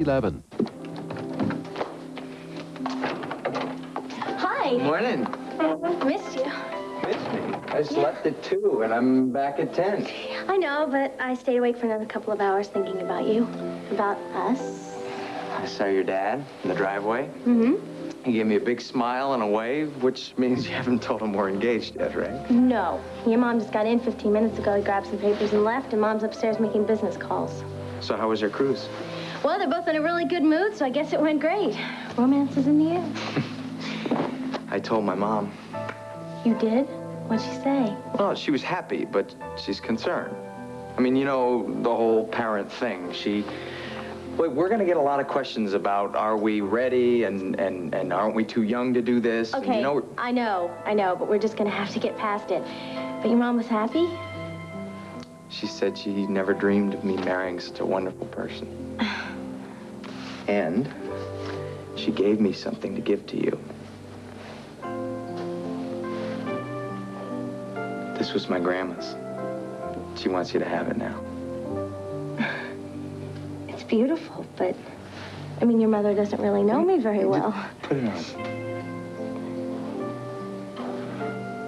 11. Hi. Morning. Missed you. Missed me? I slept at 2 and I'm back at 10. I know, but I stayed awake for another couple of hours thinking about you. About us. I saw your dad in the driveway. Mm-hmm. He gave me a big smile and a wave, which means you haven't told him we're engaged yet, right? No. Your mom just got in 15 minutes ago. He grabbed some papers and left, and Mom's upstairs making business calls. So how was your cruise? Well, they're both in a really good mood, so I guess it went great. Romance is in the air. I told my mom. You did? What'd she say? Well, she was happy, but she's concerned. I mean, you know, the whole parent thing. We're going to get a lot of questions about are we ready and aren't we too young to do this? Okay, and, you know, I know, but we're just gonna have to get past it. But your mom was happy? she said she never dreamed of me marrying such a wonderful person. And she gave me something to give to you. This was my grandma's. She wants you to have it now. It's beautiful, but, I mean, your mother doesn't really know me very well. Put it on.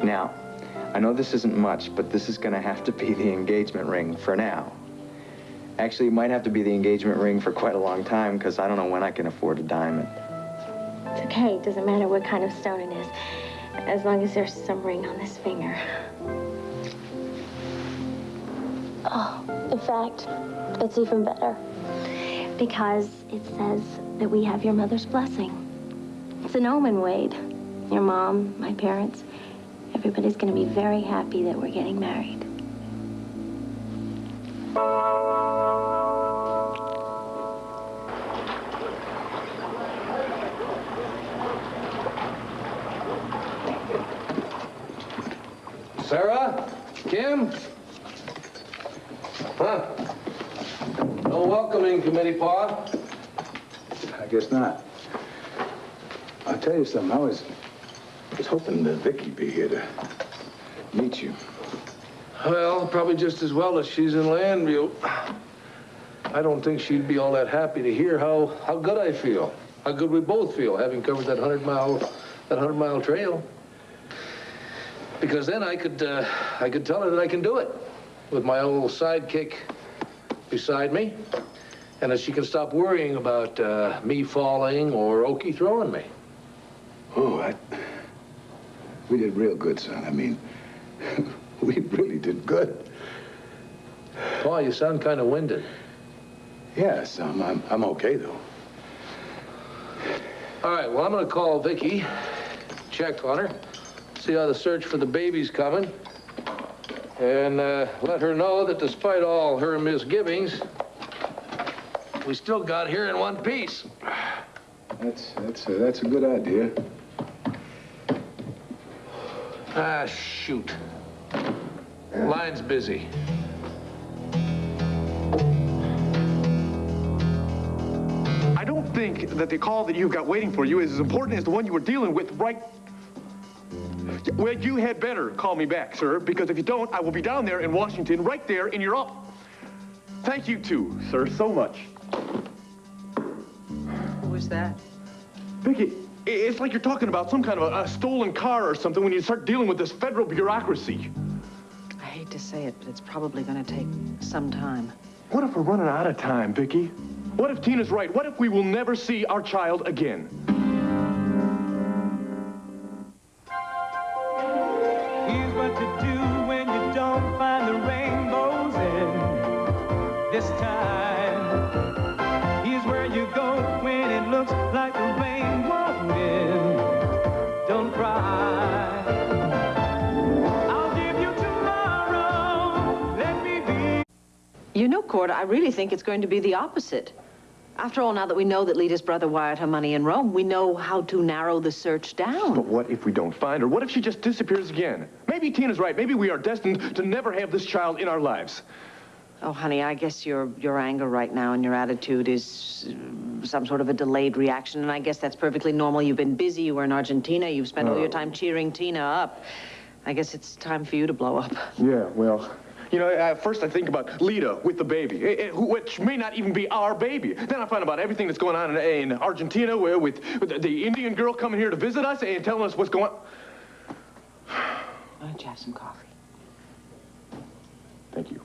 Now, I know this isn't much, but this is going to have to be the engagement ring for now. Actually, it might have to be the engagement ring for quite a long time, because I don't know when I can afford a diamond. It's okay. It doesn't matter what kind of stone it is, as long as there's some ring on this finger. Oh, in fact, it's even better. Because it says that we have your mother's blessing. It's an omen, Wade. Your mom, my parents, everybody's gonna be very happy that we're getting married. Sarah? Kim? Huh? No welcoming committee, Pa? I guess not. I'll tell you something. I was hoping that Vicky'd be here to meet you. Well, probably just as well as she's in Landview. I don't think she'd be all that happy to hear how good I feel. How good we both feel, having covered that 100-mile trail. Because then I could tell her that I can do it with my old sidekick beside me, and that she can stop worrying about me falling or Okie throwing me. Oh, we did real good, son. I mean, we really did good. Paul, you sound kind of winded. Yeah, son, I'm okay, though. All right, well, I'm gonna call Vicky, check on her, see how the search for the baby's coming, and let her know that despite all her misgivings, we still got here in one piece. That's a good idea. Ah, shoot. Line's busy. I don't think that the call that you've got waiting for you is as important as the one you were dealing with right... Well, you had better call me back, sir, because if you don't, I will be down there in Washington, right there in your office. Thank you, too, sir, so much. Who is that? Vicky, it's like you're talking about some kind of a stolen car or something when you start dealing with this federal bureaucracy. I hate to say it, but it's probably going to take some time. What if we're running out of time, Vicky? What if Tina's right? What if we will never see our child again? Here's what you do when you don't find the rainbows in this time. Here's where you go when it looks like the rain won't end. Don't cry. I'll give you tomorrow. Let me be. You know, Cord, I really think it's going to be the opposite. After all, now that we know that Lita's brother wired her money in Rome, we know how to narrow the search down. But what if we don't find her? What if she just disappears again? Maybe Tina's right. Maybe we are destined to never have this child in our lives. Oh, honey, I guess your anger right now and your attitude is some sort of a delayed reaction, and I guess that's perfectly normal. You've been busy. You were in Argentina. You've spent all your time cheering Tina up. I guess it's time for you to blow up. Yeah, well, You know, at first I think about Lita with the baby, which may not even be our baby. Then I find about everything that's going on in Argentina with the Indian girl coming here to visit us and telling us what's going on. Why don't you have some coffee? Thank you.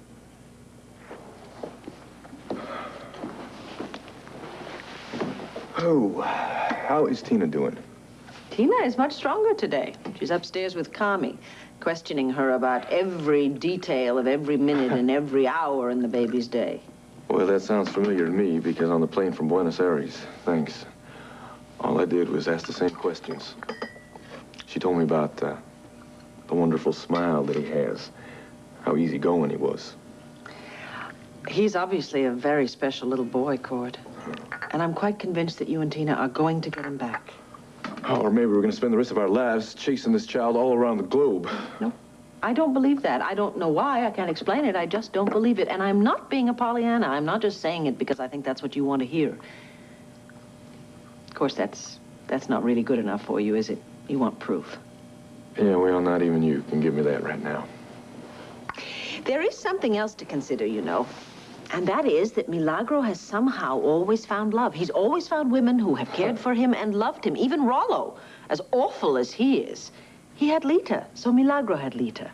Oh, how is Tina doing? Tina is much stronger today. She's upstairs with Kami, questioning her about every detail of every minute and every hour in the baby's day. Well, that sounds familiar to me because on the plane from Buenos Aires, thanks, all I did was ask the same questions. She told me about the wonderful smile that he has, how easygoing he was. He's obviously a very special little boy, Cord. And I'm quite convinced that you and Tina are going to get him back. Oh, or maybe we're going to spend the rest of our lives chasing this child all around the globe. No, I don't believe that. I don't know why. I can't explain it. I just don't believe it. And I'm not being a Pollyanna. I'm not just saying it because I think that's what you want to hear. Of course, that's not really good enough for you, is it? You want proof. Yeah, well, not even you can give me that right now. There is something else to consider, you know. And that is that Milagro has somehow always found love. He's always found women who have cared for him and loved him. Even Rollo, as awful as he is, he had Lita, so Milagro had Lita.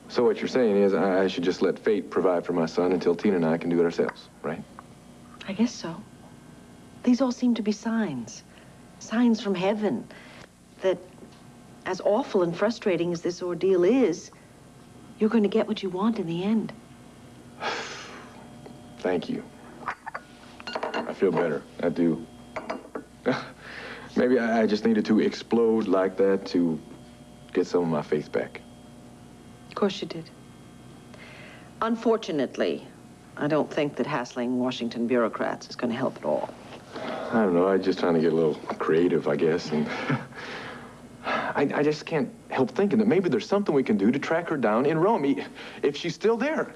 So what you're saying is I should just let fate provide for my son until Tina and I can do it ourselves, right? I guess so. These all seem to be signs. Signs from heaven that, as awful and frustrating as this ordeal is, you're going to get what you want in the end. Thank you. I feel better. I do. Maybe I just needed to explode like that to get some of my faith back. Of course you did. Unfortunately, I don't think that hassling Washington bureaucrats is going to help at all. I don't know. I'm just trying to get a little creative, I guess. And I just can't help thinking that maybe there's something we can do to track her down in Rome, if she's still there.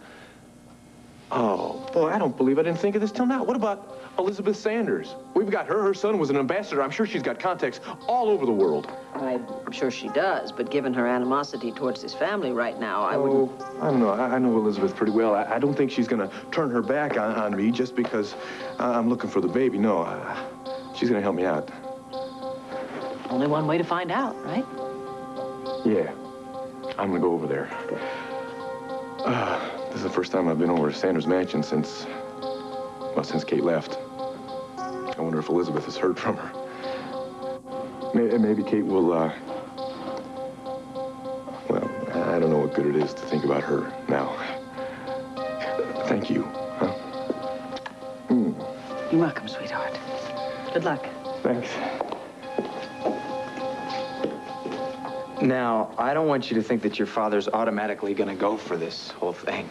Oh, boy, I don't believe I didn't think of this till now. What about Elizabeth Sanders? We've got her. Her son was an ambassador. I'm sure she's got contacts all over the world. I'm sure she does, but given her animosity towards his family right now, I wouldn't... I don't know. I know Elizabeth pretty well. I don't think she's going to turn her back on me just because I'm looking for the baby. No, she's going to help me out. Only one way to find out, right? Yeah, I'm going to go over there. This is the first time I've been over to Sanders' mansion since Kate left. I wonder if Elizabeth has heard from her. Maybe Kate will, well, I don't know what good it is to think about her now. Thank you. Huh? You're welcome, sweetheart. Good luck. Thanks. Now, I don't want you to think that your father's automatically going to go for this whole thing.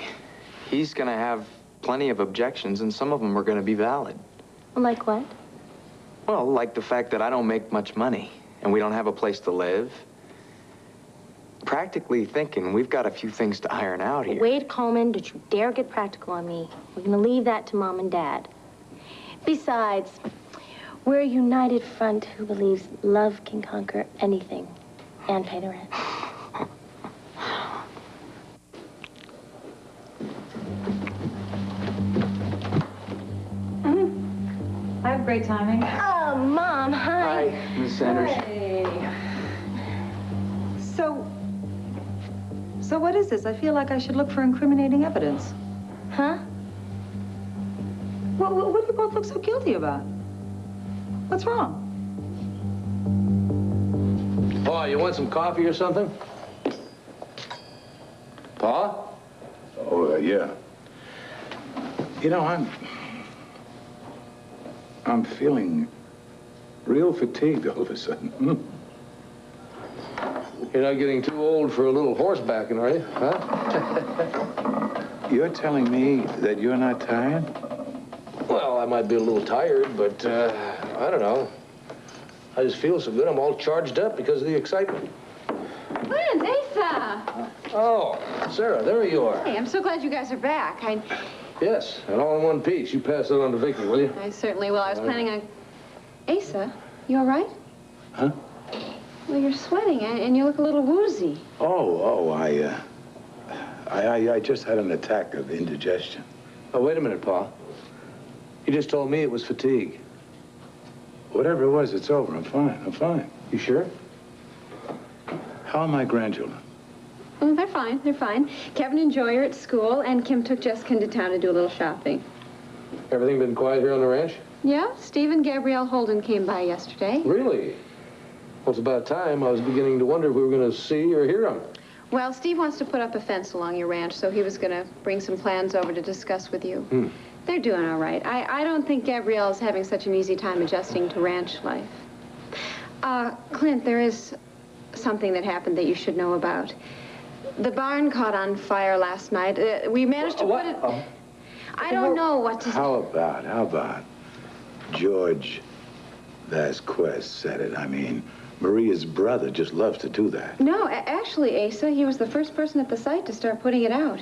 He's going to have plenty of objections, and some of them are going to be valid. Like what? Well, like the fact that I don't make much money, and we don't have a place to live. Practically thinking, we've got a few things to iron out here. Wade Coleman, don't you dare get practical on me. We're going to leave that to Mom and Dad. Besides, we're a united front who believes love can conquer anything. And pay the rent. I have great timing. Oh, Mom, hi. Hi, Miss Sanders. Hey. So what is this? I feel like I should look for incriminating evidence. Huh? What do you both look so guilty about? What's wrong? Pa, you want some coffee or something? Pa? Oh, yeah. You know, I'm feeling real fatigued all of a sudden. You're not getting too old for a little horsebacking, are you? Huh? You're telling me that you're not tired? Well, I might be a little tired, but I don't know. I just feel so good. I'm all charged up because of the excitement. Lynn, Asa! Oh, Sarah, there you are. Hey, I'm so glad you guys are back. Yes, and all in one piece. You pass it on to Vicky, will you? I certainly will. I was planning on... Asa, you all right? Huh? Well, you're sweating, and you look a little woozy. Oh, I just had an attack of indigestion. Oh, wait a minute, Pa. You just told me it was fatigue. Whatever it was, it's over. I'm fine. I'm fine. You sure? How are my grandchildren? Oh, they're fine. They're fine. Kevin and Joy are at school, and Kim took Jessica into town to do a little shopping. Everything been quiet here on the ranch? Yeah, Steve and Gabrielle Holden came by yesterday. Really? Well, it's about time. I was beginning to wonder if we were going to see or hear them. Well, Steve wants to put up a fence along your ranch, so he was going to bring some plans over to discuss with you. They're doing all right. I don't think Gabrielle's having such an easy time adjusting to ranch life. Clint, there is something that happened that you should know about. The barn caught on fire last night. We managed to put it... I don't know what to... How about George Vasquez said it? I mean, Maria's brother just loves to do that. No, actually, Asa, he was the first person at the site to start putting it out.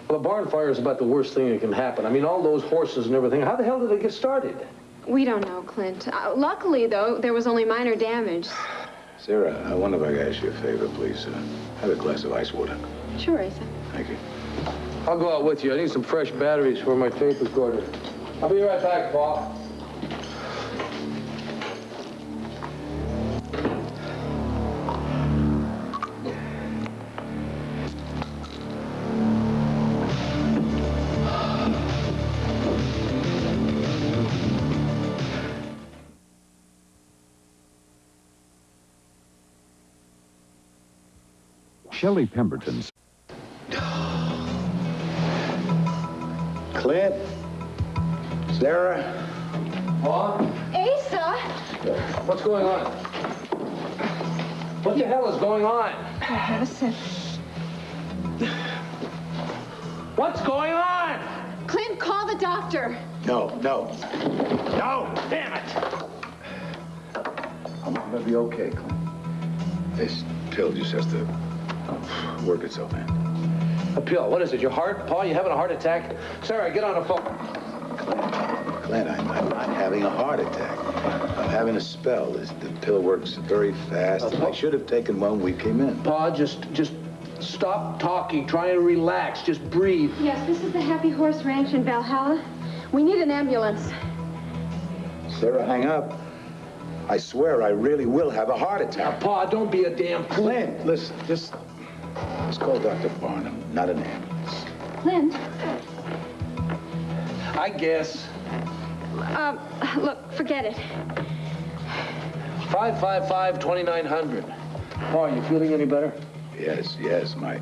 Well, a barn fire is about the worst thing that can happen. I mean, all those horses and everything. How the hell did it get started? We don't know, Clint. Luckily, though, there was only minor damage. Sarah, I wonder if I could ask you a favor, please. Have a glass of ice water. Sure, Asa. Thank you. I'll go out with you. I need some fresh batteries for my tape recorder. I'll be right back, Pa. Shelley Pemberton's. Clint? Sarah? Pa? Asa! What's going on? What the hell is going on? Have a sip. What's going on? Clint, call the doctor. No. Damn it! I'm gonna be okay, Clint. This pill just has to work itself in. A pill? What is it, your heart? Pa, you having a heart attack? Sarah, get on the phone. Clint, I'm not having a heart attack. I'm having a spell. The pill works very fast. I should have taken one when we came in. Pa, just stop talking. Try and relax. Just breathe. Yes, this is the Happy Horse Ranch in Valhalla. We need an ambulance. Sarah, hang up. I swear I really will have a heart attack. Now, Pa, don't be a damn fool. Clint, listen, just call Dr. Barnum, not an ambulance. Clint? I guess. Look, forget it. 555-2900. Pa, you feeling any better? Yes, my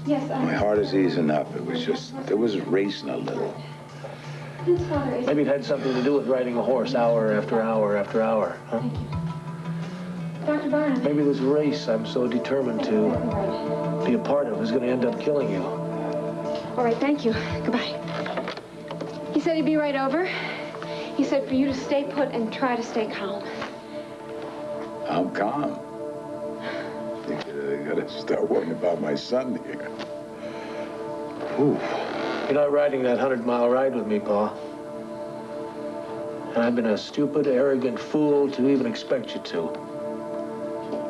Yes, heart is easing up. It was racing a little. Clint's father is... Maybe it had something to do with riding a horse hour after hour after hour, huh? Thank you. Dr. Barnum. Maybe this race I'm so determined to be a part of is going to end up killing you. All right, thank you. Goodbye. He said he'd be right over. He said for you to stay put and try to stay calm. I'm calm. I gotta start worrying about my son here. Ooh. You're not riding that 100-mile ride with me, Pa. And I've been a stupid, arrogant fool to even expect you to.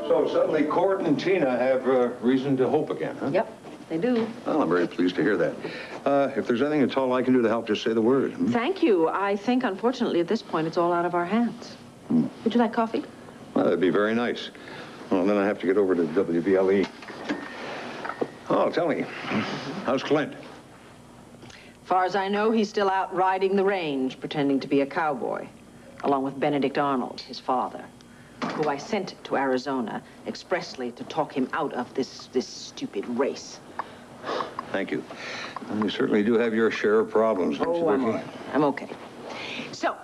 So suddenly Cord and Tina have reason to hope again, huh? Yep, they do. Well, I'm very pleased to hear that. If there's anything at all I can do to help, just say the word. Thank you. I think, unfortunately, at this point, it's all out of our hands. Would you like coffee? Well, that'd be very nice. Well, then I have to get over to WVLE. Oh, tell me, how's Clint? Far as I know, he's still out riding the range, pretending to be a cowboy, along with Benedict Arnold, his father, who I sent to Arizona expressly to talk him out of this stupid race. Thank you. Well, you certainly do have your share of problems, don't you, I'm all Vicky? right. I'm okay. So,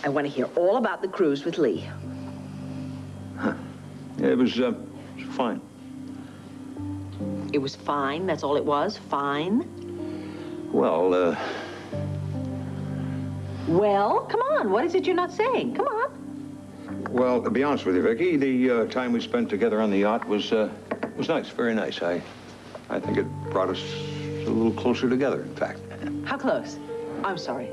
I want to hear all about the cruise with Lee. Huh. Yeah, it was fine. It was fine, that's all it was? Fine? Well, Well, come on, what is it you're not saying? Come on. well, to be honest with you, Vicky, the time we spent together on the yacht was nice, very nice. I think it brought us a little closer together, in fact. How close? I'm sorry.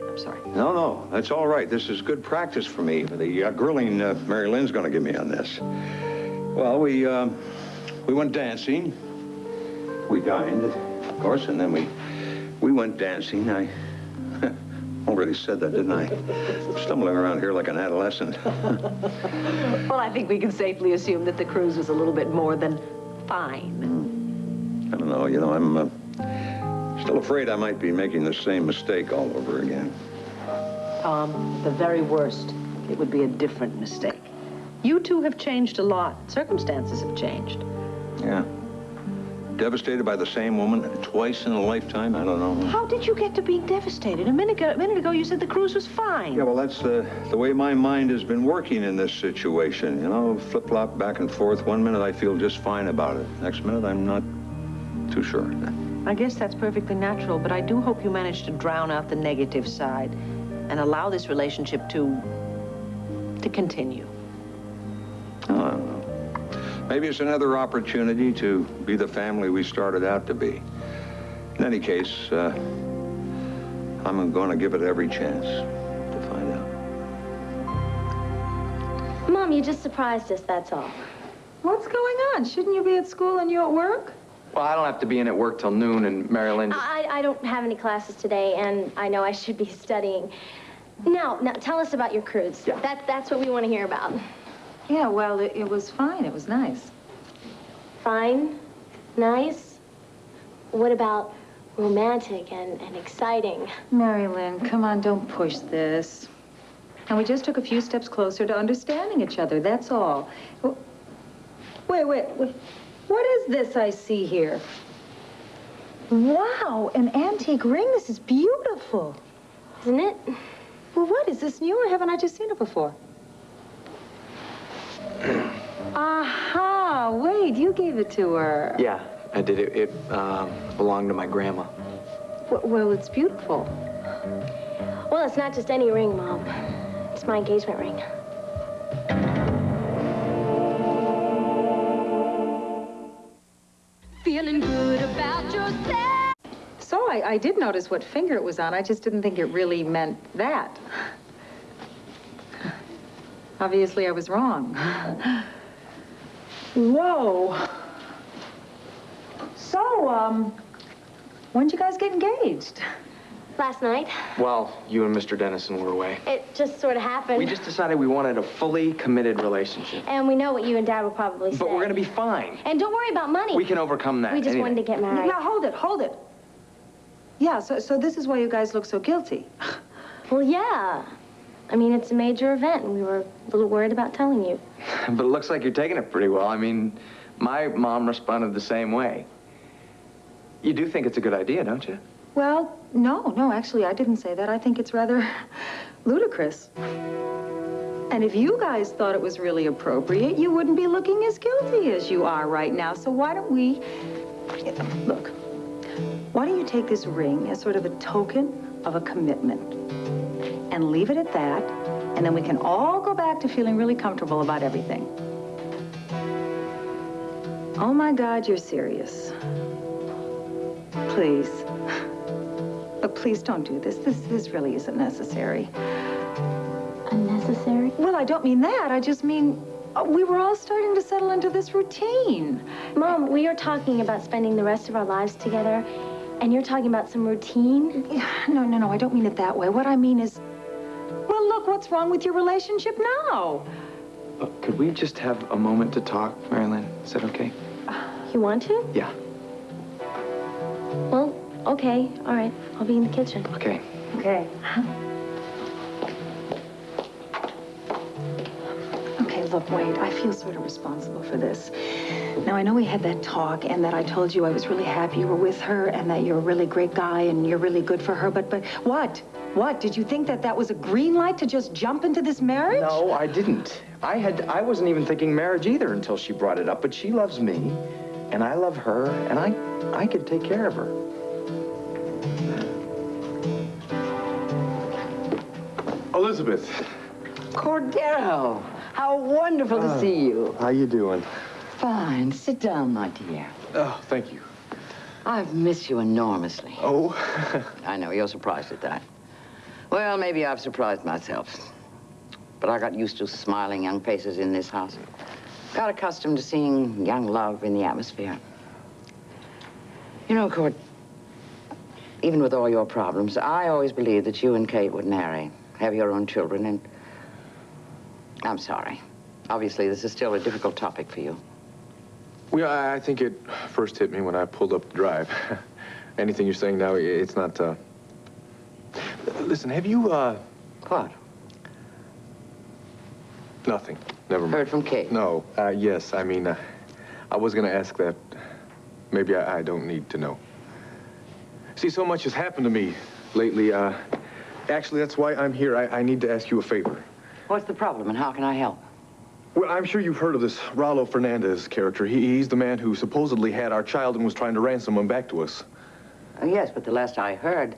No, that's all right. This is good practice for me, for the grilling Mary Lynn's going to give me on this. Well, we went dancing, we dined, of course, and then we went dancing. I already said that, didn't I? Stumbling around here like an adolescent. Well, I think we can safely assume that the cruise was a little bit more than fine. I don't know, you know, I'm still afraid I might be making the same mistake all over again. Tom, the very worst, it would be a different mistake. You two have changed a lot. Circumstances have changed. Yeah. Devastated by the same woman twice in a lifetime? I don't know. How did you get to being devastated? A minute ago, you said the cruise was fine. Yeah, well, that's the way my mind has been working in this situation. You know, flip-flop back and forth. One minute I feel just fine about it. Next minute I'm not too sure. I guess that's perfectly natural, but I do hope you manage to drown out the negative side and allow this relationship to continue. Oh, I don't know. Maybe it's another opportunity to be the family we started out to be. In any case, I'm going to give it every chance to find out. Mom, you just surprised us, that's all. What's going on? Shouldn't you be at school and you at work? Well, I don't have to be in at work till noon, and Marilyn... I don't have any classes today, and I know I should be studying. Now, tell us about your cruise. Yeah. That's what we want to hear about. Yeah, well, it was fine. It was nice. Fine? Nice? What about romantic and exciting? Mary Lynn, come on, don't push this. And we just took a few steps closer to understanding each other, that's all. Wait. What is this I see here? Wow, an antique ring. This is beautiful. Isn't it? Well, what? Is this new or haven't I just seen it before? Aha, wait, you gave it to her. Yeah, I did. It belonged to my grandma. Well, it's beautiful. Well, it's not just any ring, Mom. It's my engagement ring. Feeling good about yourself. So I did notice what finger it was on. I just didn't think it really meant that. Obviously, I was wrong. Whoa. So, when'd you guys get engaged? Last night. Well, you and Mr. Dennison were away. It just sort of happened. We just decided we wanted a fully committed relationship. And we know what you and Dad will probably say. But we're going to be fine. And don't worry about money. We can overcome that. We just wanted to get married. Now, hold it. Yeah, so this is why you guys look so guilty. Well, yeah. I mean, it's a major event, and we were a little worried about telling you. But it looks like you're taking it pretty well. I mean, my mom responded the same way. You do think it's a good idea, don't you? Well, no, actually, I didn't say that. I think it's rather ludicrous. And if you guys thought it was really appropriate, you wouldn't be looking as guilty as you are right now. So why don't we... Look, why don't you take this ring as sort of a token of a commitment and leave it at that, and then we can all go back to feeling really comfortable about everything. Oh, my God, you're serious. Please. Look, please don't do this. This really isn't necessary. Unnecessary? Well, I don't mean that. I just mean we were all starting to settle into this routine. Mom, we are talking about spending the rest of our lives together, and you're talking about some routine? No, I don't mean it that way. What I mean is, well, look, what's wrong with your relationship now? Could we just have a moment to talk, Marilyn? Is that okay? You want to? Yeah. Well, okay, all right. I'll be in the kitchen. Okay. Okay. Okay, look, Wade, I feel sort of responsible for this. Now, I know we had that talk and that I told you I was really happy you were with her and that you're a really great guy and you're really good for her, but what? What? Did you think that was a green light to just jump into this marriage? No, I didn't. I wasn't even thinking marriage either until she brought it up, but she loves me, and I love her, and I could take care of her. Elizabeth. Cordero, how wonderful to see you. How you doing? Fine. Sit down, my dear. Oh, thank you. I've missed you enormously. Oh? I know, you're surprised at that. Well, maybe I've surprised myself. But I got used to smiling young faces in this house. Got accustomed to seeing young love in the atmosphere. You know, Court, even with all your problems, I always believed that you and Kate would marry, have your own children, and I'm sorry. Obviously, this is still a difficult topic for you. Well, I think it first hit me when I pulled up the drive. Anything you're saying now, it's not, Listen, have you, What? Nothing. Never mind. Heard from Kate? No. Yes, I mean, I was gonna ask that. Maybe I don't need to know. See, so much has happened to me lately. Actually, that's why I'm here. I need to ask you a favor. What's the problem, and how can I help? Well, I'm sure you've heard of this Rollo Fernandez character. He's the man who supposedly had our child and was trying to ransom him back to us. Yes, but the last I heard,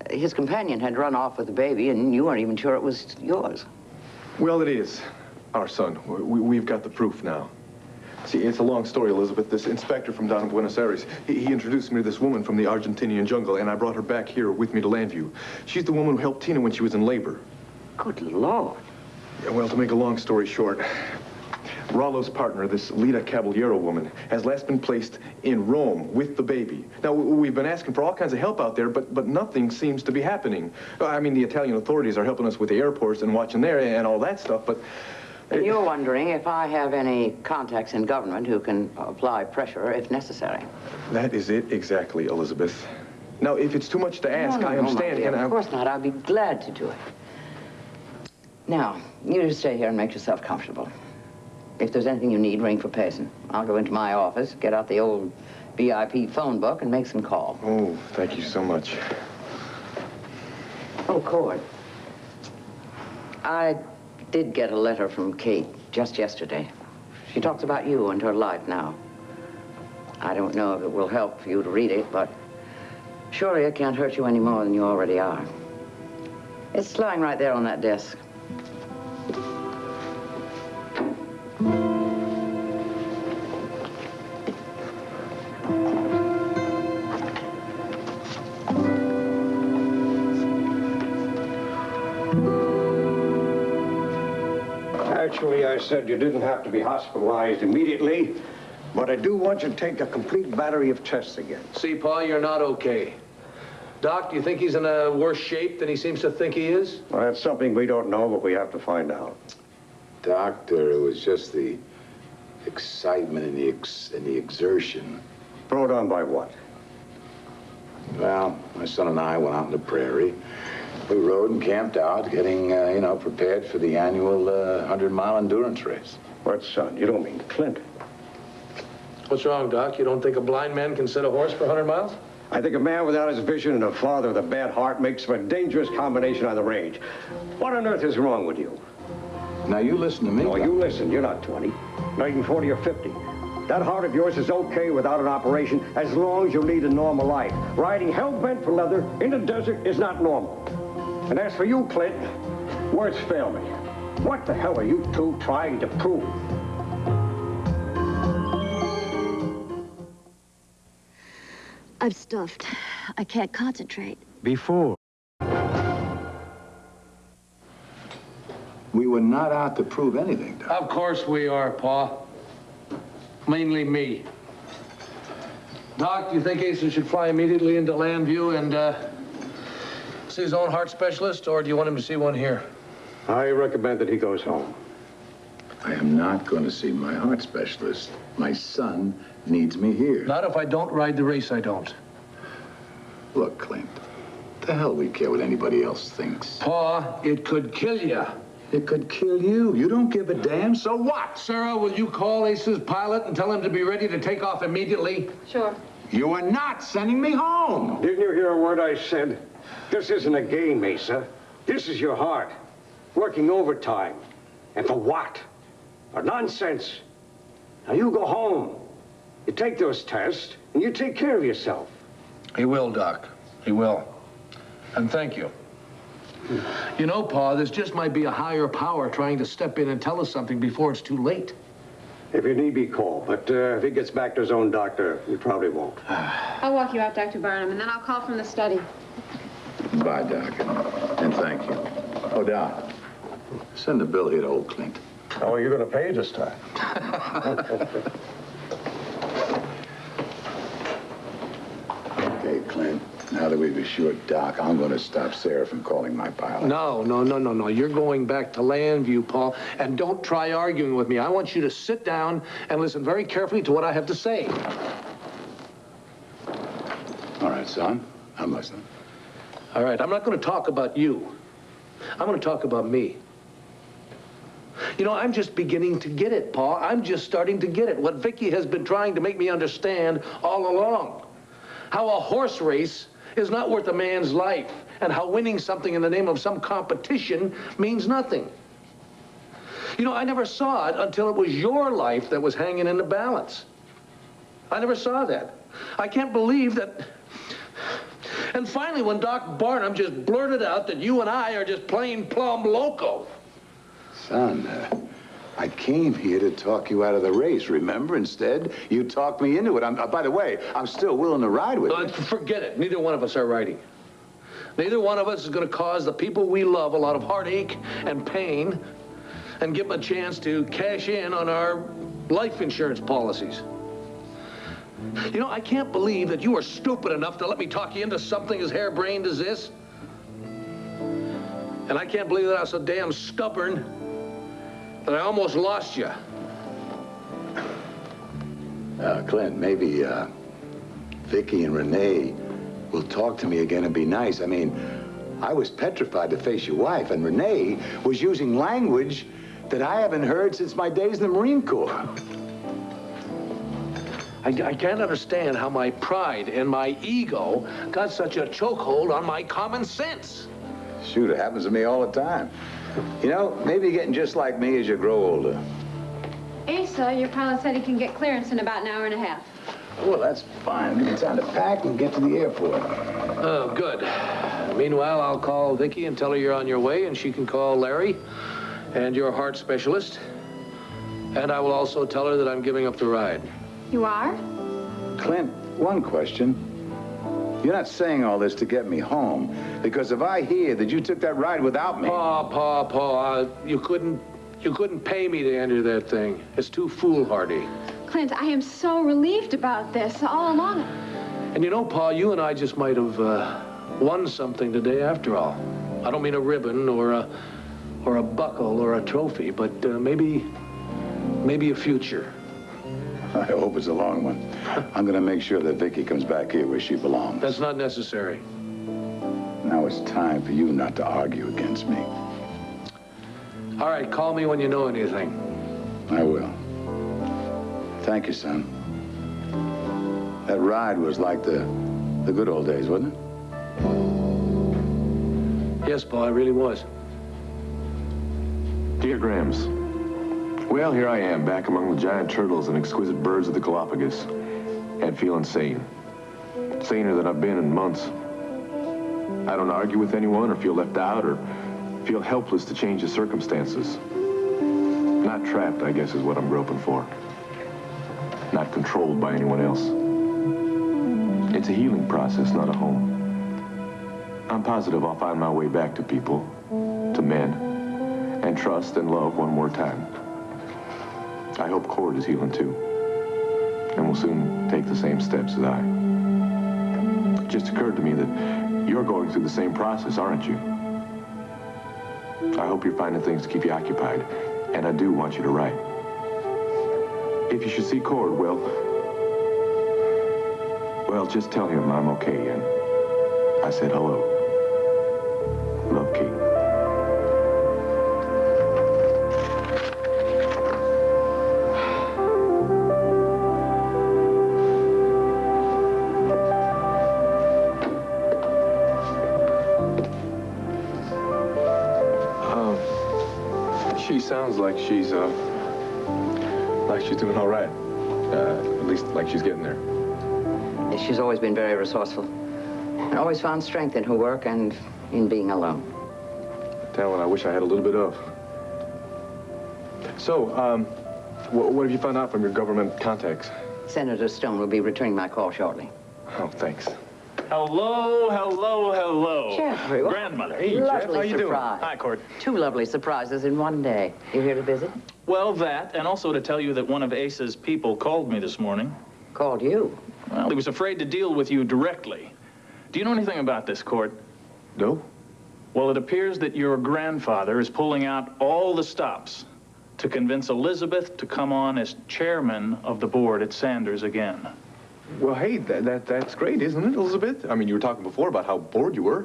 his companion had run off with the baby, and you weren't even sure it was yours. Well, it is our son. We've got the proof now. See, it's a long story, Elizabeth. This inspector from down in Buenos Aires, he introduced me to this woman from the Argentinian jungle, and I brought her back here with me to Landview. She's the woman who helped Tina when she was in labor. Good Lord. Yeah, well, to make a long story short, Rollo's partner, this Lita Caballero woman, has last been placed in Rome with the baby. Now, we've been asking for all kinds of help out there, but nothing seems to be happening. I mean, the Italian authorities are helping us with the airports and watching there and all that stuff, but... And you're wondering if I have any contacts in government who can apply pressure if necessary. That is it exactly, Elizabeth. Now, if it's too much to ask, I understand. No, my dear, of course not. I'd be glad to do it. Now, you just stay here and make yourself comfortable. If there's anything you need, ring for Payson. I'll go into my office, get out the old VIP phone book, and make some calls. Oh, thank you so much. Oh, Cord. I did get a letter from Kate just yesterday. She talks about you and her life now. I don't know if it will help for you to read it, but surely it can't hurt you any more than you already are. It's lying right there on that desk. Actually, I said you didn't have to be hospitalized immediately, but I do want you to take a complete battery of tests again. See, Paul, you're not okay. Doc, do you think he's in a worse shape than he seems to think he is? Well, that's something we don't know, but we have to find out. Doctor, it was just the excitement and the exertion. Brought on by what? Well, my son and I went out in the prairie. We rode and camped out, getting, prepared for the annual 100-mile endurance race. What son? You don't mean Clint? What's wrong, Doc? You don't think a blind man can sit a horse for 100 miles? I think a man without his vision and a father with a bad heart makes for a dangerous combination on the range. What on earth is wrong with you? Now, you listen to me. No, you listen. You're not 20, not even 40 or 50. That heart of yours is okay without an operation as long as you lead a normal life. Riding hell-bent for leather in the desert is not normal. And as for you, Clint, words fail me. What the hell are you two trying to prove? I'm stuffed. I can't concentrate. Before. We were not out to prove anything, Doc. Of course we are, Pa. Mainly me. Doc, do you think Asa should fly immediately into Landview and see his own heart specialist, or do you want him to see one here? I recommend that he goes home. I am not going to see my heart specialist. My son needs me here. Not if I don't ride the race, I don't. Look, Clint, the hell we care what anybody else thinks. Pa, it could kill you. It could kill you. You don't give a damn, so what? Sarah, will you call Ace's pilot and tell him to be ready to take off immediately? Sure. You are not sending me home. Didn't you hear a word I said? This isn't a game, Asa. This is your heart. Working overtime. And for what? For nonsense. Now you go home. You take those tests, and you take care of yourself. He will, Doc. He will. And thank you. You know, Pa, this just might be a higher power trying to step in and tell us something before it's too late. If you need be, call. But if he gets back to his own doctor, he probably won't. I'll walk you out, Dr. Barnum, and then I'll call from the study. Bye, Doc. And thank you. Oh, Doc, send the bill here to old Clint. How are you going to pay this time? Now that we've assured Doc, I'm going to stop Sarah from calling my pilot. No. You're going back to Landview, Paul, and don't try arguing with me. I want you to sit down and listen very carefully to what I have to say. All right, son. I'm listening. All right, I'm not going to talk about you. I'm going to talk about me. You know, I'm just beginning to get it, Paul. I'm just starting to get it. What Vicky has been trying to make me understand all along. How a horse race is not worth a man's life, and how winning something in the name of some competition means nothing. You know, I never saw it until it was your life that was hanging in the balance. I never saw that. I can't believe that. And finally, when Doc Barnum just blurted out that you and I are just plain plumb loco. Son, I came here to talk you out of the race, remember? Instead, you talked me into it. By the way, I'm still willing to ride with you. Forget it. Neither one of us are riding. Neither one of us is going to cause the people we love a lot of heartache and pain and give them a chance to cash in on our life insurance policies. You know, I can't believe that you are stupid enough to let me talk you into something as harebrained as this. And I can't believe that I was so damn stubborn that I almost lost you. Clint, maybe Vicky and Renee will talk to me again and be nice. I mean, I was petrified to face your wife, and Renee was using language that I haven't heard since my days in the Marine Corps. I can't understand how my pride and my ego got such a chokehold on my common sense. Shoot, it happens to me all the time. You know, maybe you're getting just like me as you grow older. Asa, your pilot said he can get clearance in about an hour and a half. Well, that's fine. Give me time to pack and get to the airport. Oh, good. Meanwhile, I'll call Vicky and tell her you're on your way, and she can call Larry and your heart specialist. And I will also tell her that I'm giving up the ride. You are? Clint, one question. You're not saying all this to get me home, because if I hear that you took that ride without me... Pa, you couldn't pay me to enter that thing. It's too foolhardy. Clint, I am so relieved about this all along. And you know, Pa, you and I just might have won something today after all. I don't mean a ribbon or a buckle or a trophy, but maybe a future. I hope it's a long one. I'm going to make sure that Vicky comes back here where she belongs. That's not necessary. Now it's time for you not to argue against me. All right, call me when you know anything. I will. Thank you, son. That ride was like the good old days, wasn't it? Yes, Pa, it really was. Dear Grams, well, here I am, back among the giant turtles and exquisite birds of the Galapagos, and feeling sane. Saner than I've been in months. I don't argue with anyone or feel left out or feel helpless to change the circumstances. Not trapped, I guess, is what I'm groping for. Not controlled by anyone else. It's a healing process, not a home. I'm positive I'll find my way back to people, to men, and trust and love one more time. I hope Cord is healing too, and will soon take the same steps as I. It just occurred to me that you're going through the same process, aren't you? I hope you're finding things to keep you occupied, and I do want you to write. If you should see Cord, well, just tell him I'm okay, and I said hello. Love, Kate. She sounds like she's doing all right. At least like she's getting there. She's always been very resourceful. And always found strength in her work and in being alone. Talent I wish I had a little bit of. So, what have you found out from your government contacts? Senator Stone will be returning my call shortly. Oh, thanks. Hello. Jeffrey, what Grandmother. Hey, Jeff, how you doing? Hi, Cord. 2 lovely surprises in one day. You here to visit? Well, that, and also to tell you that one of Asa's people called me this morning. Called you? Well, he was afraid to deal with you directly. Do you know anything about this, Court? No? Well, it appears that your grandfather is pulling out all the stops to convince Elizabeth to come on as chairman of the board at Sanders again. Well, hey, that's great, isn't it, Elizabeth? I mean, you were talking before about how bored you were.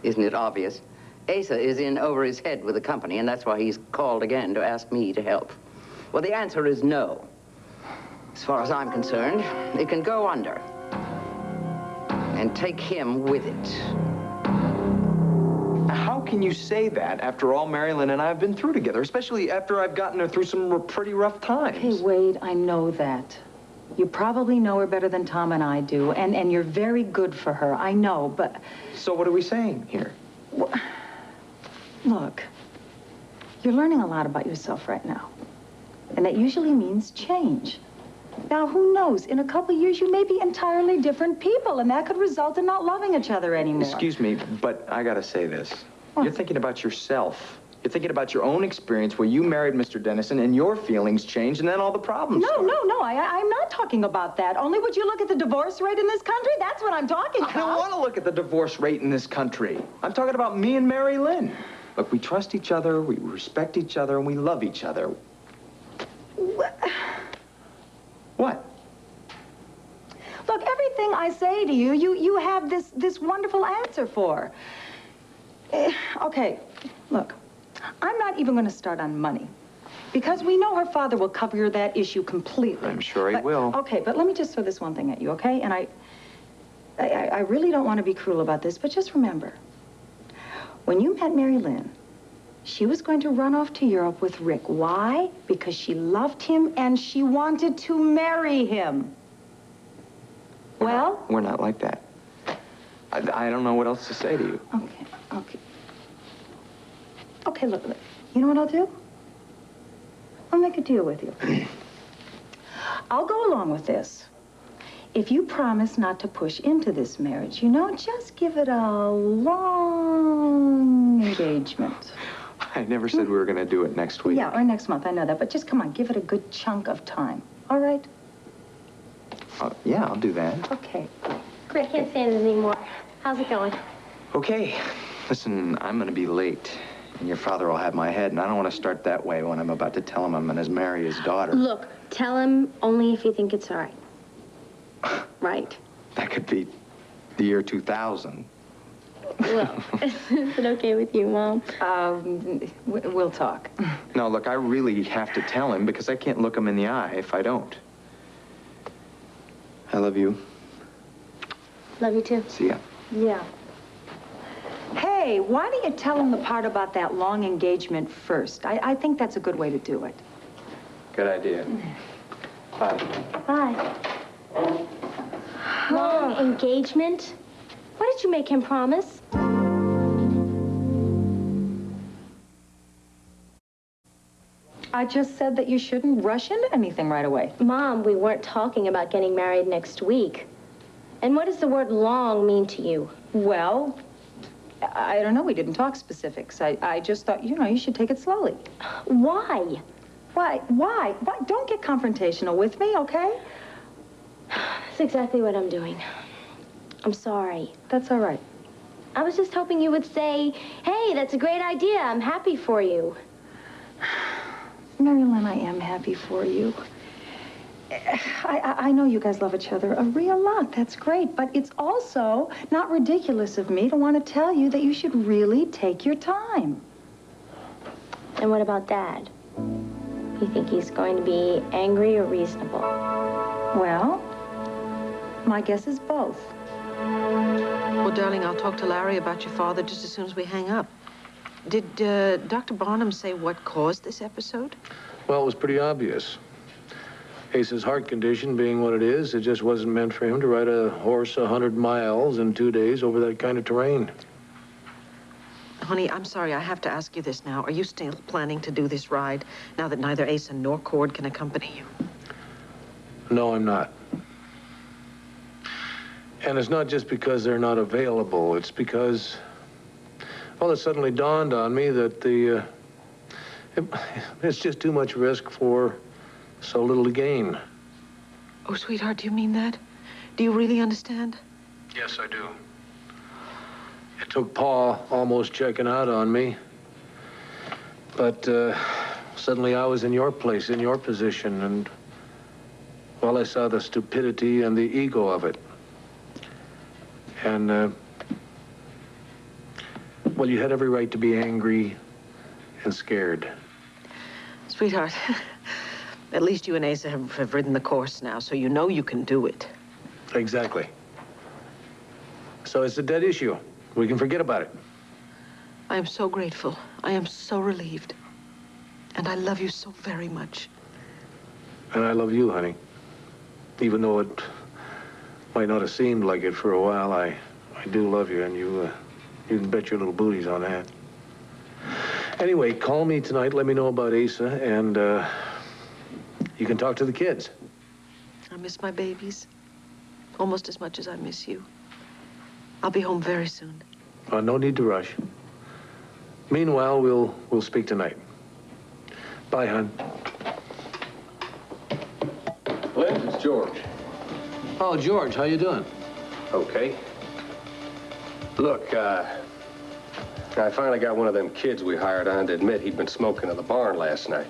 Isn't it obvious? Asa is in over his head with the company, and that's why he's called again to ask me to help. Well, the answer is no. As far as I'm concerned, it can go under. And take him with it. How can you say that after all Marilyn and I have been through together, especially after I've gotten her through some pretty rough times? Hey, Wade, I know that. You probably know her better than Tom and I do, and you're very good for her, I know, but... So what are we saying here? Look, you're learning a lot about yourself right now, and that usually means change. Now, who knows? In a couple of years, you may be entirely different people, and that could result in not loving each other anymore. Excuse me, but I gotta say this. You're thinking about yourself. You're thinking about your own experience where you married Mr. Dennison and your feelings changed and then all the problems started. No, I'm not talking about that. Only would you look at the divorce rate in this country? That's what I'm talking about. I don't want to look at the divorce rate in this country. I'm talking about me and Mary Lynn. Look, we trust each other, we respect each other, and we love each other. What? Look, everything I say to you, you have this wonderful answer for. Okay, look, I'm not even going to start on money. Because we know her father will cover that issue completely. I'm sure he will. Okay, but let me just throw this one thing at you, okay? And I really don't want to be cruel about this, but just remember, when you met Mary Lynn, she was going to run off to Europe with Rick. Why? Because she loved him and she wanted to marry him. We're not like that. I don't know what else to say to you. Okay, look, you know what I'll do? I'll make a deal with you. I'll go along with this. If you promise not to push into this marriage, you know, just give it a long engagement. I never said we were going to do it next week. Yeah, or next month, I know that. But just come on, give it a good chunk of time. All right? Yeah, I'll do that. Okay. I can't stand it anymore. How's it going? Okay. Listen, I'm going to be late. And your father will have my head, and I don't want to start that way when I'm about to tell him I'm going to marry his daughter. Look, tell him only if you think it's all right. Right. That could be the year 2000. Well, is it okay with you, Mom? We'll talk. No, look, I really have to tell him because I can't look him in the eye if I don't. I love you. Love you too. See ya. Yeah. Hey, why don't you tell him the part about that long engagement first? I think that's a good way to do it. Good idea. Bye. Bye. Long engagement? What did you make him promise? I just said that you shouldn't rush into anything right away. Mom, we weren't talking about getting married next week. And what does the word long mean to you? Well, I don't know. We didn't talk specifics. I just thought, you know, you should take it slowly. Why? Why? Don't get confrontational with me, okay? That's exactly what I'm doing. I'm sorry. That's all right. I was just hoping you would say, hey, that's a great idea. I'm happy for you. Mary Lynn, I am happy for you. I know you guys love each other a real lot. That's great. But it's also not ridiculous of me to want to tell you that you should really take your time. And what about Dad? You think he's going to be angry or reasonable? Well, my guess is both. Well, darling, I'll talk to Larry about your father just as soon as we hang up. Did Dr. Barnum say what caused this episode? Well, it was pretty obvious. Ace's heart condition being what it is, it just wasn't meant for him to ride a horse 100 miles in 2 days over that kind of terrain. Honey, I'm sorry, I have to ask you this now. Are you still planning to do this ride now that neither Asa nor Cord can accompany you? No, I'm not. And it's not just because they're not available. It's because, well, it suddenly dawned on me that it's just too much risk for so little to gain. Oh, sweetheart, do you mean that? Do you really understand? Yes, I do. took Paul almost checking out on me. But suddenly I was in your place, in your position, and, well, I saw the stupidity and the ego of it. And, well, you had every right to be angry and scared. Sweetheart, at least you and Asa have ridden the course now, so you know you can do it. Exactly. So it's a dead issue. We can forget about it. I am so grateful. I am so relieved. And I love you so very much. And I love you, honey. Even though it might not have seemed like it for a while, I do love you, and you can bet your little booties on that. Anyway, call me tonight, let me know about Asa, and you can talk to the kids. I miss my babies almost as much as I miss you. I'll be home very soon. No need to rush. Meanwhile, we'll speak tonight. Bye, hon. Lynn, it's George. Oh, George, how you doing? Okay. Look, I finally got one of them kids we hired on to admit he'd been smoking in the barn last night.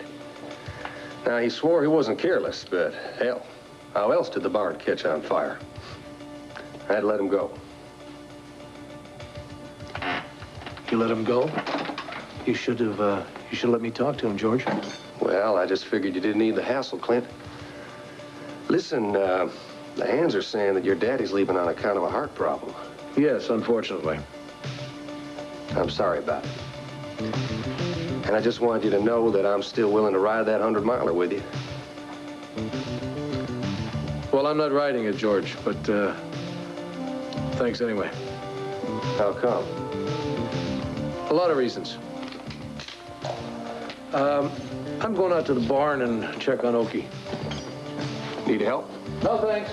Now, he swore he wasn't careless, but hell, how else did the barn catch on fire? I had to let him go. You let him go? You should let me talk to him, George. Well, I just figured you didn't need the hassle, Clint. Listen, the hands are saying that your daddy's leaving on account of a heart problem. Yes, unfortunately. I'm sorry about it. And I just wanted you to know that I'm still willing to ride that 100-miler with you. Well, I'm not riding it, George, but thanks anyway. How come? A lot of reasons. I'm going out to the barn and check on Okie. Need help? No, thanks.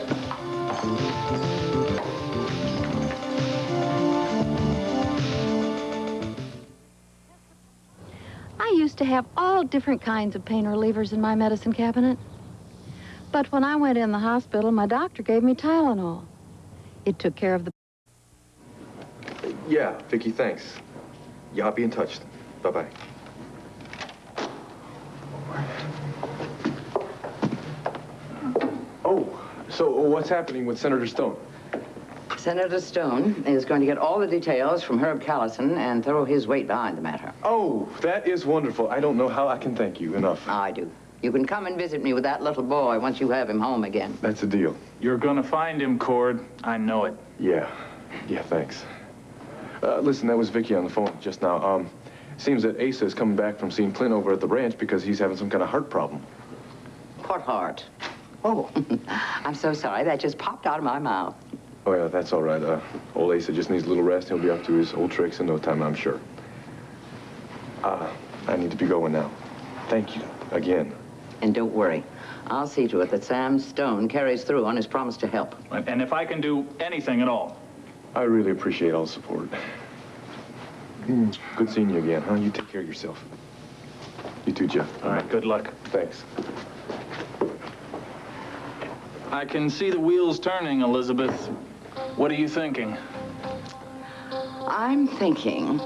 I used to have all different kinds of pain relievers in my medicine cabinet. But when I went in the hospital, my doctor gave me Tylenol. It took care of the... Yeah, Vicki, thanks. Yeah, I'll be in touch. Bye-bye. Oh, so what's happening with Senator Stone? Senator Stone is going to get all the details from Herb Callison and throw his weight behind the matter. Oh, that is wonderful. I don't know how I can thank you enough. I do. You can come and visit me with that little boy once you have him home again. That's a deal. You're gonna find him, Cord. I know it. Yeah, thanks. Listen, that was Vicki on the phone just now. Seems that Asa is coming back from seeing Clint over at the ranch because he's having some kind of heart problem. What heart? Oh, I'm so sorry. That just popped out of my mouth. Oh, yeah, that's all right. Old Asa just needs a little rest. He'll be up to his old tricks in no time, I'm sure. I need to be going now. Thank you again. And don't worry. I'll see to it that Sam Stone carries through on his promise to help. And if I can do anything at all. I really appreciate all the support. Good seeing you again, huh? You take care of yourself. You too, Jeff. All right, good luck. Thanks. I can see the wheels turning, Elizabeth. What are you thinking? I'm thinking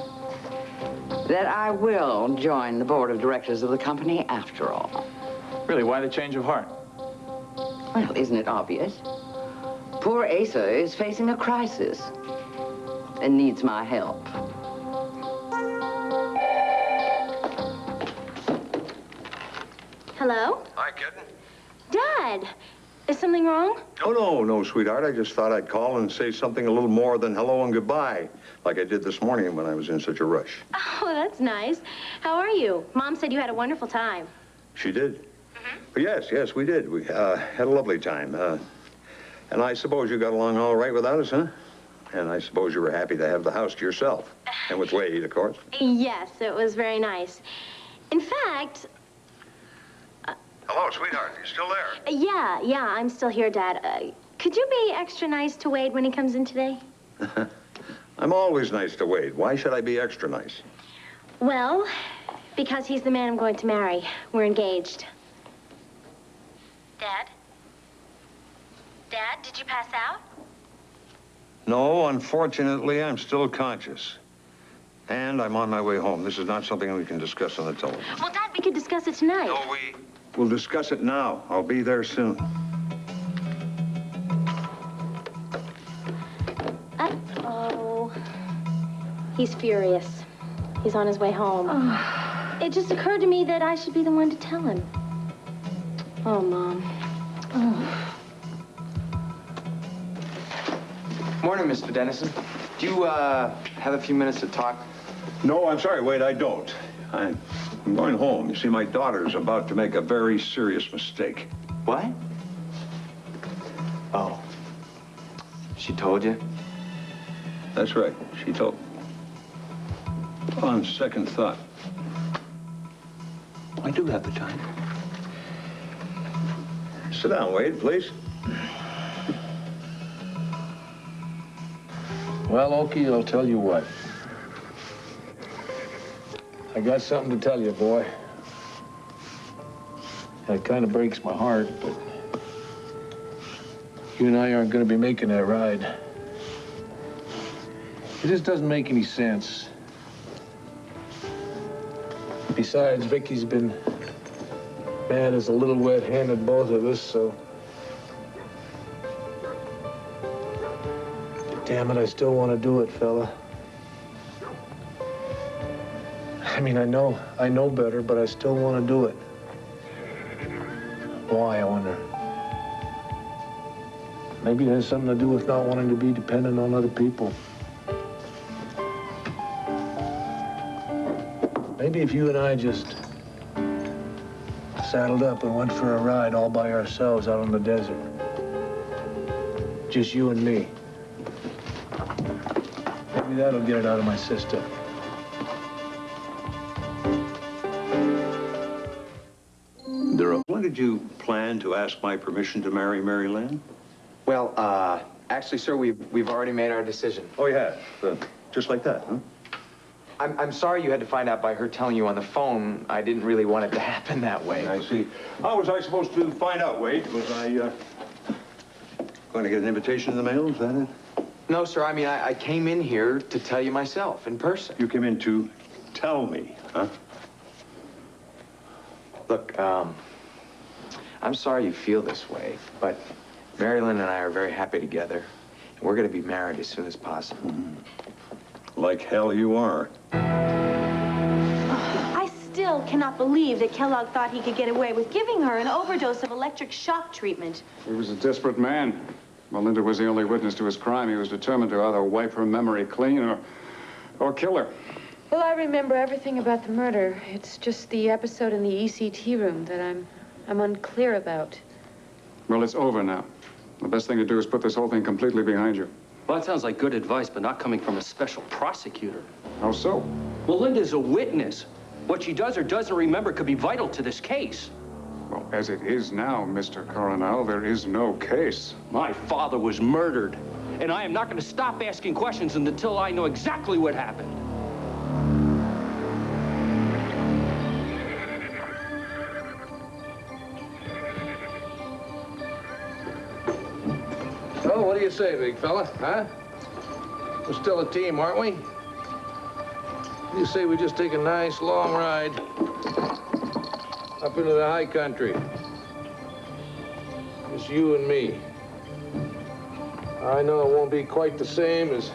that I will join the board of directors of the company after all. Really, why the change of heart? Well, isn't it obvious? Poor Asa is facing a crisis and needs my help. Hello? Hi, kitten. Dad, is something wrong? Oh, no, sweetheart. I just thought I'd call and say something a little more than hello and goodbye, like I did this morning when I was in such a rush. Oh, that's nice. How are you? Mom said you had a wonderful time. She did? Yes, we did. We had a lovely time. And I suppose you got along all right without us, huh? And I suppose you were happy to have the house to yourself. And with Wade, of course. Yes, it was very nice. In fact... Hello, sweetheart. You still there? Yeah, I'm still here, Dad. Could you be extra nice to Wade when he comes in today? I'm always nice to Wade. Why should I be extra nice? Well, because he's the man I'm going to marry. We're engaged. Dad? Dad, did you pass out? No, unfortunately, I'm still conscious. And I'm on my way home. This is not something we can discuss on the telephone. Well, Dad, we could discuss it tonight. No, we'll discuss it now. I'll be there soon. Uh-oh. He's furious. He's on his way home. It just occurred to me that I should be the one to tell him. Oh, Mom. Oh. Morning, Mr. Dennison. Do you, have a few minutes to talk? No, I'm sorry, Wade, I don't. I'm going home. You see, my daughter's about to make a very serious mistake. What? Oh. She told you? That's right. She told. On second thought, I do have the time. Sit down, Wade, please. Well, Okie, I'll tell you what. I got something to tell you, boy. It kind of breaks my heart, but you and I aren't going to be making that ride. It just doesn't make any sense. Besides, Vicky's been mad as a little wet hen at both of us, so... Damn it, I still want to do it, fella. I mean, I know better, but I still want to do it. Why, I wonder? Maybe it has something to do with not wanting to be dependent on other people. Maybe if you and I just saddled up and went for a ride all by ourselves out on the desert. Just you and me. Maybe that'll get it out of my system. When did you plan to ask my permission to marry Mary Lynn? Well, actually, sir, we've already made our decision. Oh, yeah? Just like that, huh? I'm sorry you had to find out by her telling you on the phone. I didn't really want it to happen that way. I see. How was I supposed to find out, Wade? Was I, going to get an invitation in the mail? Is that it? No, sir. I mean, I came in here to tell you myself in person. You came in to tell me, huh? Look, I'm sorry you feel this way, but Marilyn and I are very happy together, and we're going to be married as soon as possible. Like hell you are. I still cannot believe that Kellogg thought he could get away with giving her an overdose of electric shock treatment. He was a desperate man. Melinda was the only witness to his crime. He was determined to either wipe her memory clean or kill her. Well, I remember everything about the murder. It's just the episode in the ECT room that I'm unclear about. Well, it's over now. The best thing to do is put this whole thing completely behind you. Well, that sounds like good advice, but not coming from a special prosecutor. How so? Melinda's a witness. What she does or doesn't remember could be vital to this case. Well, as it is now, Mr. Coronel, there is no case. My father was murdered, and I am not going to stop asking questions until I know exactly what happened. So, what do you say, big fella, huh? We're still a team, aren't we? You say we just take a nice long ride up into the high country. Just you and me. I know it won't be quite the same as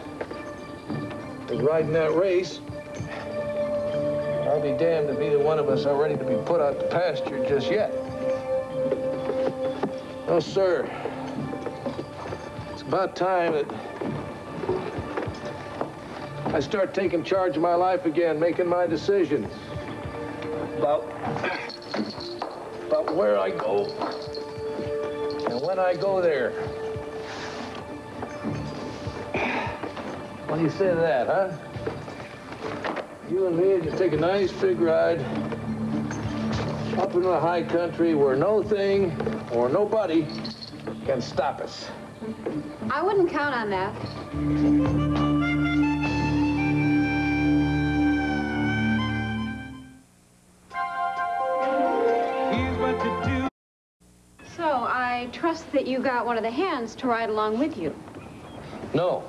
riding that race. I'll be damned if either one of us are ready to be put out to pasture just yet. No, sir. It's about time that I start taking charge of my life again, making my decisions about where I go and when I go there. What do you say to that, huh? You and me just take a nice big ride up into the high country where no thing or nobody can stop us. I wouldn't count on that. So, I trust that you got one of the hands to ride along with you. No.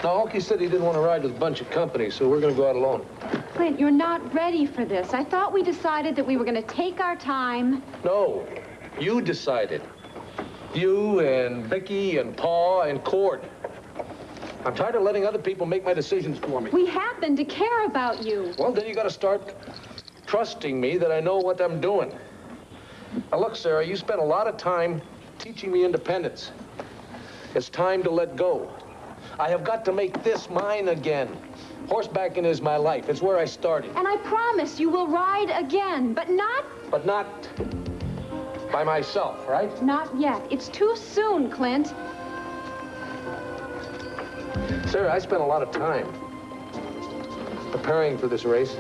No, Okie said he didn't want to ride with a bunch of company, so we're going to go out alone. Clint, you're not ready for this. I thought we decided that we were going to take our time. No, you decided. You and Vicky and Pa and Cord. I'm tired of letting other people make my decisions for me. We happen to care about you. Well, then you got to start trusting me that I know what I'm doing. Now, look, Sarah, you spent a lot of time teaching me independence. It's time to let go. I have got to make this mine again. Horsebacking is my life. It's where I started. And I promise you will ride again, but not... But not by myself, right? Not yet. It's too soon, Clint. Sarah, I spent a lot of time preparing for this race.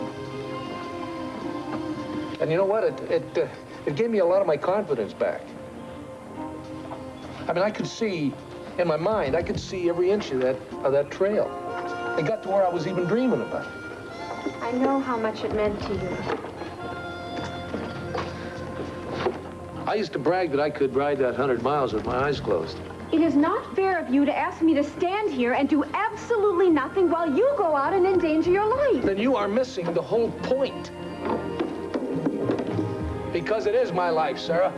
And you know what? It gave me a lot of my confidence back. I mean, I could see, in my mind, I could see every inch of that trail. It got to where I was even dreaming about it. I know how much it meant to you. I used to brag that I could ride that 100 miles with my eyes closed. It is not fair of you to ask me to stand here and do absolutely nothing while you go out and endanger your life. Then you are missing the whole point. Because it is my life, Sarah.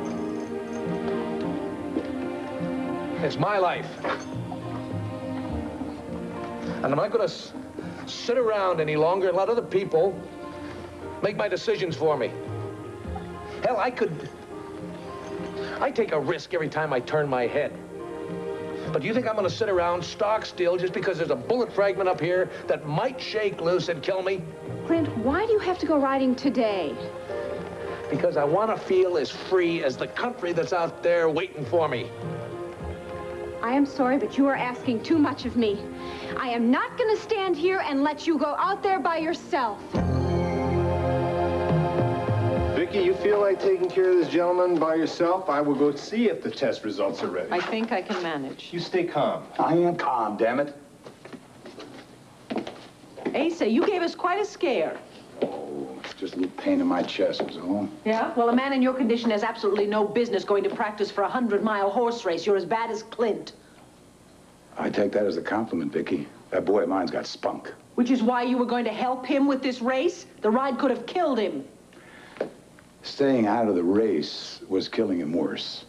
It's my life. And I'm not going to sit around any longer and let other people make my decisions for me. Hell, I take a risk every time I turn my head. But do you think I'm going to sit around stock still just because there's a bullet fragment up here that might shake loose and kill me? Clint, why do you have to go riding today? Because I want to feel as free as the country that's out there waiting for me. I am sorry, but you are asking too much of me. I am not going to stand here and let you go out there by yourself. Vicky, you feel like taking care of this gentleman by yourself? I will go see if the test results are ready. I think I can manage. You stay calm. I am calm, damn it. Asa, you gave us quite a scare. Oh, it's just a little pain in my chest, was all. Yeah? Well, a man in your condition has absolutely no business going to practice for a 100-mile horse race. You're as bad as Clint. I take that as a compliment, Vicky. That boy of mine's got spunk. Which is why you were going to help him with this race? The ride could have killed him. Staying out of the race was killing him worse.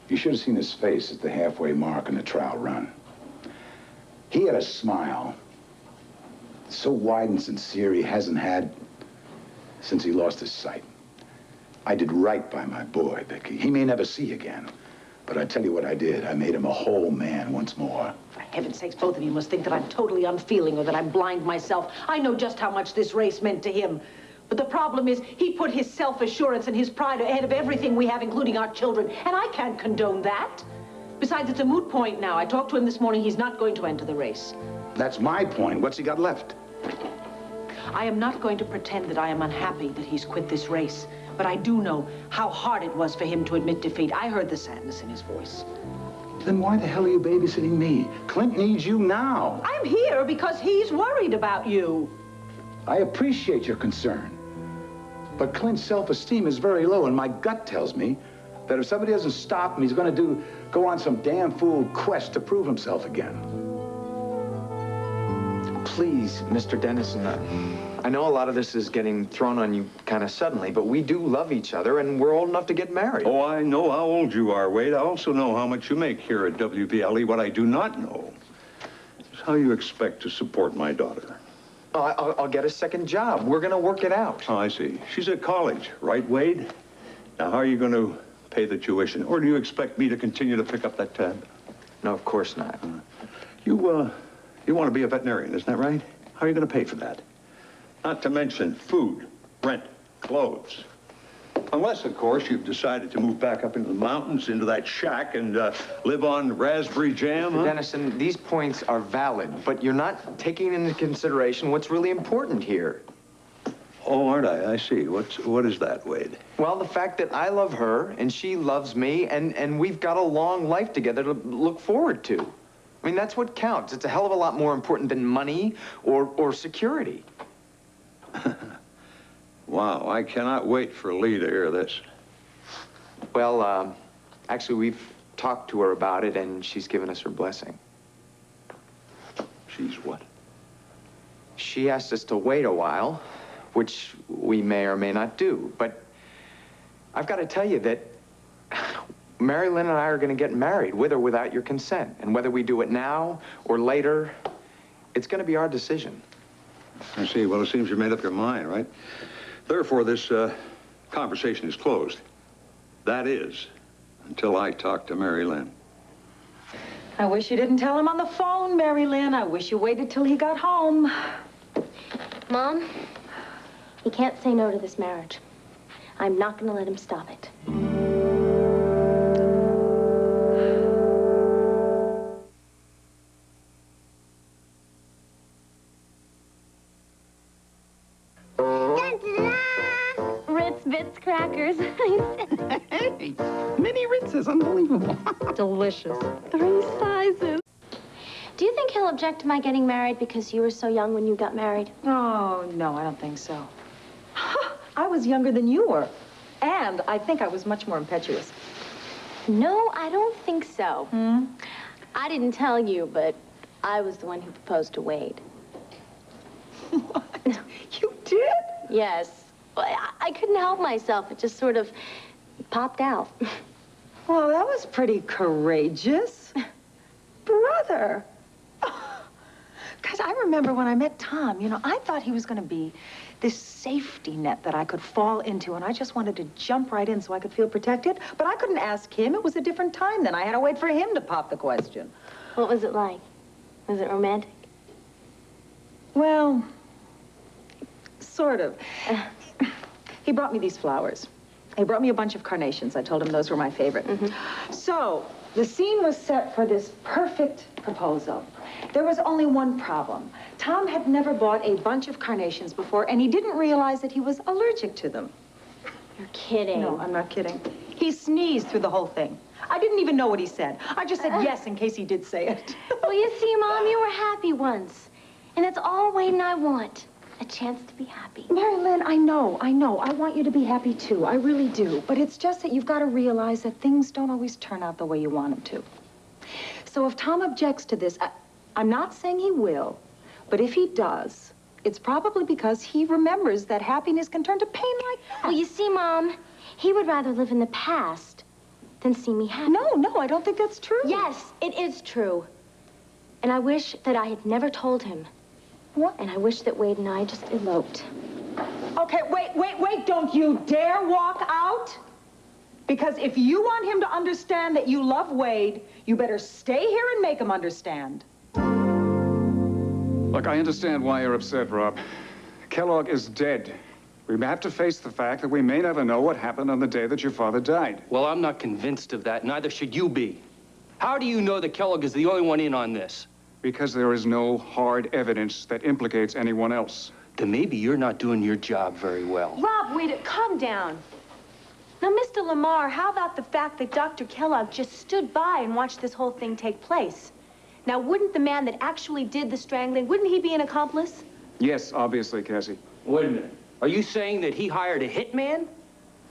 You should have seen his face at the halfway mark in the trial run. He had a smile so wide and sincere he hasn't had since he lost his sight. I did right by my boy, Vicky. He may never see again, but I tell you what I did. I made him a whole man once more. For heaven's sakes, both of you must think that I'm totally unfeeling or that I'm blind myself. I know just how much this race meant to him. But the problem is, he put his self-assurance and his pride ahead of everything we have, including our children. And I can't condone that. Besides, it's a moot point now. I talked to him this morning. He's not going to enter the race. That's my point. What's he got left? I am not going to pretend that I am unhappy that he's quit this race. But I do know how hard it was for him to admit defeat. I heard the sadness in his voice. Then why the hell are you babysitting me? Clint needs you now. I'm here because he's worried about you. I appreciate your concern. But Clint's self-esteem is very low, and my gut tells me that if somebody doesn't stop him, he's going to go on some damn fool quest to prove himself again. Please, Mr. Dennison, I know a lot of this is getting thrown on you kind of suddenly, but we do love each other, and we're old enough to get married. Oh, I know how old you are, Wade. I also know how much you make here at WPLE. What I do not know is how you expect to support my daughter. Oh, I'll get a second job. We're going to work it out. Oh, I see. She's at college, right, Wade? Now, how are you going to pay the tuition? Or do you expect me to continue to pick up that tab? No, of course not. You want to be a veterinarian, isn't that right? How are you going to pay for that? Not to mention food, rent, clothes. Unless, of course, you've decided to move back up into the mountains, into that shack, and live on raspberry jam, huh? Dennison, these points are valid, but you're not taking into consideration what's really important here. Oh, aren't I? I see. What is that, Wade? Well, the fact that I love her, and she loves me, and we've got a long life together to look forward to. I mean, that's what counts. It's a hell of a lot more important than money or security. Wow, I cannot wait for Lee to hear this. Well, actually, we've talked to her about it, and she's given us her blessing. She's what? She asked us to wait a while, which we may or may not do. But I've got to tell you that Mary Lynn and I are going to get married, with or without your consent. And whether we do it now or later, it's going to be our decision. I see. Well, it seems you made up your mind, right? Therefore, this conversation is closed. That is, until I talk to Mary Lynn. I wish you didn't tell him on the phone, Mary Lynn. I wish you waited till he got home. Mom, he can't say no to this marriage. I'm not going to let him stop it. Ritz Bits crackers. Hey, mini Ritzes, unbelievable. Delicious. 3 sizes. Do you think he'll object to my getting married because you were so young when you got married? Oh, no, I don't think so. I was younger than you were. And I think I was much more impetuous. No, I don't think so. I didn't tell you, but I was the one who proposed to Wade. What? You did? Yes. I couldn't help myself. It just sort of popped out. Well, that was pretty courageous. Brother. Because I remember when I met Tom, you know, I thought he was going to be this safety net that I could fall into, and I just wanted to jump right in so I could feel protected. But I couldn't ask him. It was a different time then. I had to wait for him to pop the question. What was it like? Was it romantic? Well, sort of. He brought me these flowers. He brought me a bunch of carnations. I told him those were my favorite. So, the scene was set for this perfect proposal. There was only one problem. Tom had never bought a bunch of carnations before, and he didn't realize that he was allergic to them. You're kidding. No, I'm not kidding. He sneezed through the whole thing. I didn't even know what he said. I just said yes in case he did say it. Well, you see, Mom, you were happy once. And that's all Wade and I want. A chance to be happy. Mary Lynn, I know. I want you to be happy, too. I really do. But it's just that you've got to realize that things don't always turn out the way you want them to. So if Tom objects to this, I'm not saying he will, but if he does, it's probably because he remembers that happiness can turn to pain like that. Well, you see, Mom, he would rather live in the past than see me happy. No, I don't think that's true. Yes, it is true. And I wish that I had never told him. What? And I wish that Wade and I just eloped. Okay, wait, don't you dare walk out. Because if you want him to understand that you love Wade, you better stay here and make him understand. Look, I understand why you're upset, Rob. Kellogg is dead. We have to face the fact that we may never know what happened on the day that your father died. Well, I'm not convinced of that. Neither should you be. How do you know that Kellogg is the only one in on this? Because there is no hard evidence that implicates anyone else. Then maybe you're not doing your job very well. Rob, wait, calm down. Now, Mr. Lamar, how about the fact that Dr. Kellogg just stood by and watched this whole thing take place? Now, wouldn't the man that actually did the strangling, wouldn't he be an accomplice? Yes, obviously, Cassie. Wait a minute. Are you saying that he hired a hitman?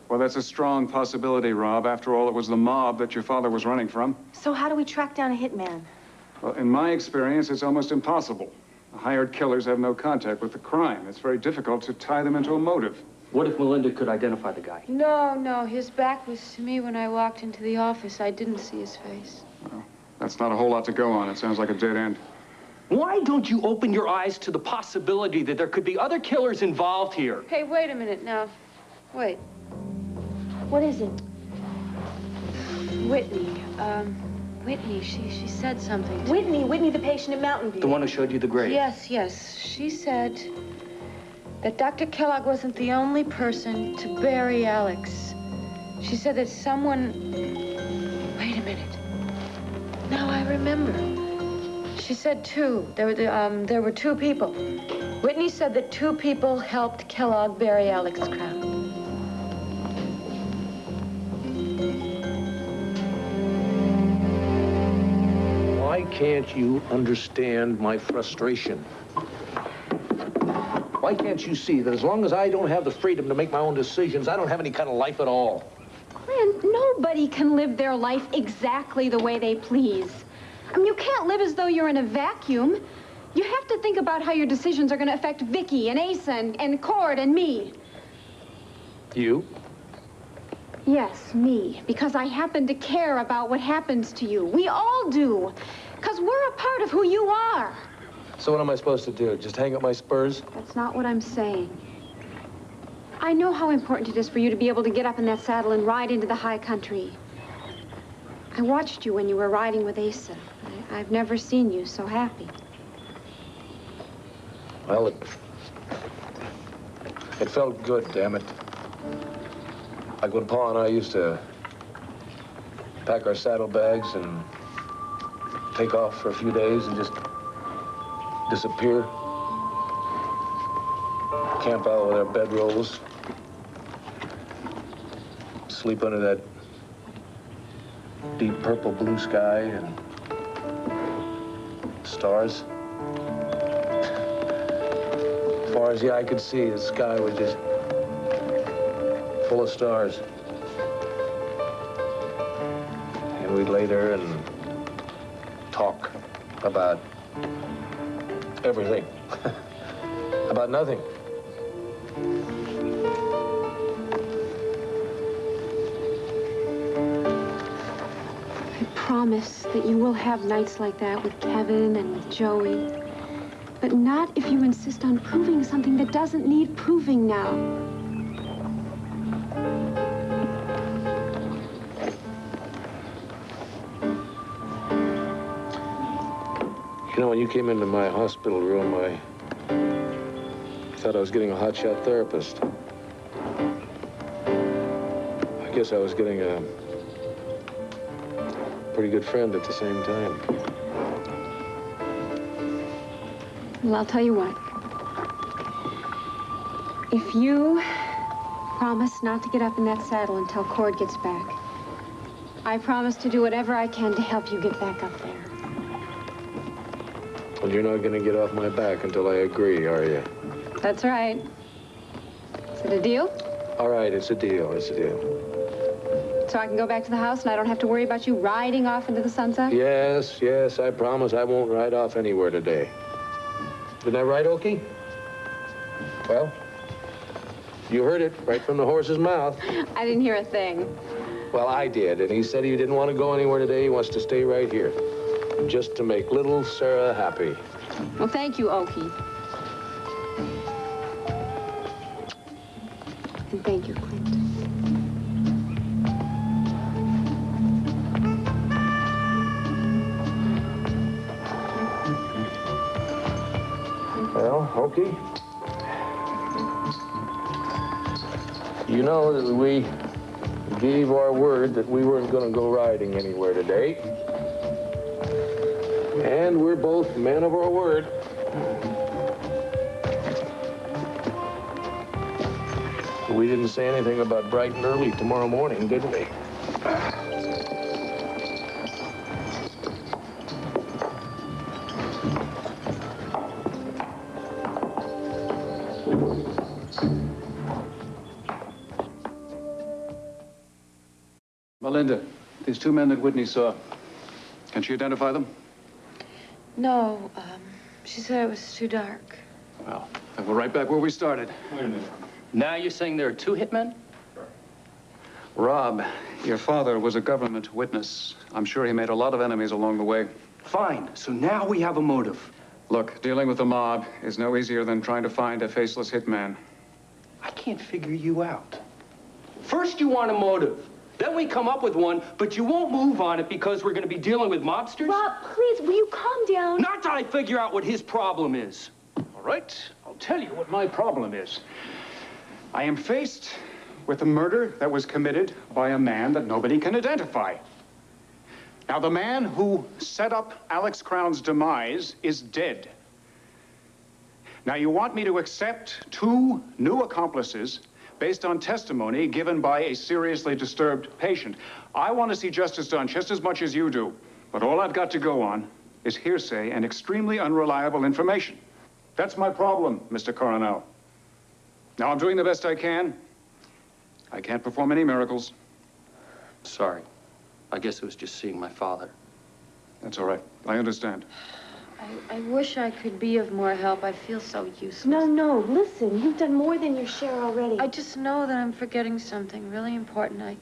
Well, that's a strong possibility, Rob. After all, it was the mob that your father was running from. So how do we track down a hitman? Well, in my experience, it's almost impossible. The hired killers have no contact with the crime. It's very difficult to tie them into a motive. What if Melinda could identify the guy? No, his back was to me when I walked into the office. I didn't see his face. Well, that's not a whole lot to go on. It sounds like a dead end. Why don't you open your eyes to the possibility that there could be other killers involved here? Hey, wait a minute now. Wait. What is it? Whitney, she said something. Whitney, the patient at Mountain View. The one who showed you the grave? Yes. She said that Dr. Kellogg wasn't the only person to bury Alex. She said that someone... Wait a minute. Now I remember. She said two. There were two people. Whitney said that two people helped Kellogg bury Alex's crown. Why can't you understand my frustration? Why can't you see that as long as I don't have the freedom to make my own decisions, I don't have any kind of life at all? Clint, nobody can live their life exactly the way they please. I mean, you can't live as though you're in a vacuum. You have to think about how your decisions are going to affect Vicky and Asa and Cord and me. You? Yes, me. Because I happen to care about what happens to you. We all do. Because we're a part of who you are. So what am I supposed to do? Just hang up my spurs? That's not what I'm saying. I know how important it is for you to be able to get up in that saddle and ride into the high country. I watched you when you were riding with Asa. I've never seen you so happy. Well, it felt good, damn it. Like when Pa and I used to pack our saddlebags and take off for a few days and just disappear. Camp out with our bedrolls. Sleep under that deep purple blue sky and stars. As far as the eye could see, the sky was just full of stars. And we'd lay there and talk about everything. About nothing. I promise that you will have nights like that with Kevin and with Joey. But not if you insist on proving something that doesn't need proving now. You know, when you came into my hospital room, I thought I was getting a hotshot therapist. I guess I was getting a pretty good friend at the same time. Well, I'll tell you what. If you promise not to get up in that saddle until Cord gets back, I promise to do whatever I can to help you get back up there. Well, you're not going to get off my back until I agree, are you? That's right. Is it a deal? All right, it's a deal. It's a deal. So I can go back to the house and I don't have to worry about you riding off into the sunset? Yes, yes, I promise I won't ride off anywhere today. Isn't that right, Okie? Well, you heard it right from the horse's mouth. I didn't hear a thing. Well, I did, and he said he didn't want to go anywhere today. He wants to stay right here, just to make little Sarah happy. Well, thank you, Okie. And thank you, Clint. Well, Okie, you know that we gave our word that we weren't going to go riding anywhere today. And we're both men of our word. We didn't say anything about bright and early tomorrow morning, did we? Melinda, these two men that Whitney saw, can she identify them? No, she said it was too dark. Well, then we're right back where we started. Wait a minute. Now you're saying there are two hitmen? Rob, your father was a government witness. I'm sure he made a lot of enemies along the way. Fine. So now we have a motive. Look, dealing with the mob is no easier than trying to find a faceless hitman. I can't figure you out. First you want a motive. Then we come up with one, but you won't move on it because we're going to be dealing with mobsters? Rob, please, will you calm down? Not till I figure out what his problem is. All right, I'll tell you what my problem is. I am faced with a murder that was committed by a man that nobody can identify. Now, the man who set up Alex Crown's demise is dead. Now, you want me to accept two new accomplices based on testimony given by a seriously disturbed patient. I want to see justice done just as much as you do, but all I've got to go on is hearsay and extremely unreliable information. That's my problem, Mr. Coronel. Now, I'm doing the best I can. I can't perform any miracles. Sorry. I guess it was just seeing my father. That's all right. I understand. I wish I could be of more help. I feel so useless. No, listen. You've done more than your share already. I just know that I'm forgetting something really important.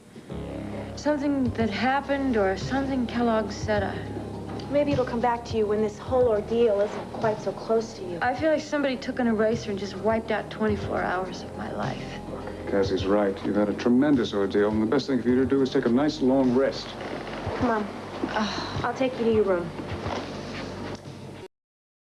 Something that happened or something Kellogg said. Maybe it'll come back to you when this whole ordeal isn't quite so close to you. I feel like somebody took an eraser and just wiped out 24 hours of my life. Cassie's right. You've had a tremendous ordeal, and the best thing for you to do is take a nice long rest. Come on. I'll take you to your room.